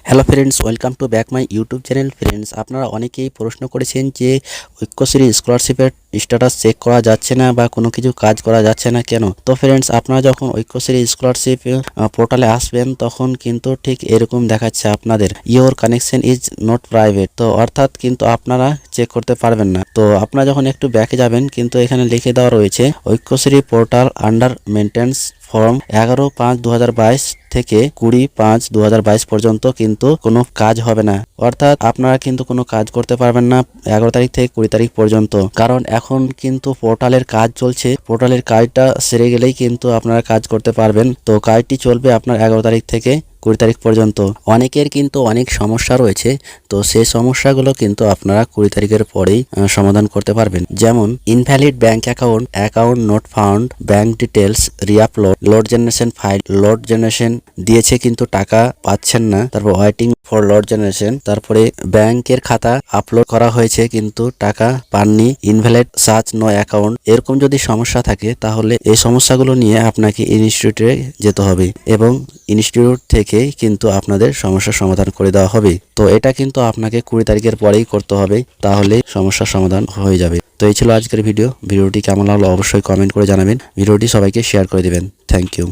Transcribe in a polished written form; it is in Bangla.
Hello friends, welcome to back my YouTube channel. Friends, আপনারা অনেকেই প্রশ্ন করেছেন যে ঐক্যশ্রী স্কলারশিপের স্ট্যাটাস চেক করা যাচ্ছে না বা কোনো কিছু কাজ করা যাচ্ছে না কেন। তো ফ্রেন্ডস, আপনারা যখন ঐক্যশ্রী স্কলারশিপ পোর্টালে আসবেন তখন কিন্তু ঠিক এরকম দেখাচ্ছে আপনাদের your connection is not private. তো অর্থাৎ কিন্তু আপনারা চেক করতে পারবেন না। তো আপনারা যখন একটু ব্যাকে যাবেন কিন্তু এখানে লিখে দেওয়া রয়েছে Aikyashree portal under maintenance form 11/5/2022 থেকে 20/5/2022 পর্যন্ত কিন্তু কোনো কাজ হবে না। অর্থাৎ আপনারা কিন্তু কোনো কাজ করতে পারবেন না 11 তারিখ থেকে 20 তারিখ পর্যন্ত, কারণ এখন কিন্তু পোর্টালের কাজ চলছে। পোর্টালের কাজটা সেরে গেলেই কিন্তু আপনারা কাজ করতে পারবেন। তো কাজটি চলবে আপনার 11 তারিখ থেকে 20 তারিখ পর্যন্ত। অনেকের কিন্তু অনেক সমস্যা রয়েছে, তো সেই সমস্যাগুলো কিন্তু আপনারা 20 তারিখের পরেই সমাধান করতে পারবেন। যেমন invalid bank account not found, bank details re-upload, load generation file load generation দিয়েছে কিন্তু টাকা পাচ্ছেন না, তারপর ওয়েটিং ফর লোড জেনারেশন, তারপরে ব্যাংকের খাতা আপলোড করা হয়েছে কিন্তু টাকা পাননি, ইনভ্যালিড সার্চ নো অ্যাকাউন্ট। এরকম যদি সমস্যা থাকে তাহলে এই সমস্যাগুলো নিয়ে আপনাকে ইনস্টিটিউটে যেতে হবে এবং ইনস্টিটিউট থেকে কিন্তু আপনাদের সমস্যার সমাধান করে দেওয়া হবে। তো এটা কিন্তু আপনাকে 20 তারিখের পরেই করতে হবে, তাহলে সমস্যার সমাধান হয়ে যাবে। তো এই ছিল আজকের ভিডিওটি কেমন লাগলো অবশ্যই কমেন্ট করে জানাবেন। ভিডিওটি সবাইকে শেয়ার করে দিবেন। Thank you.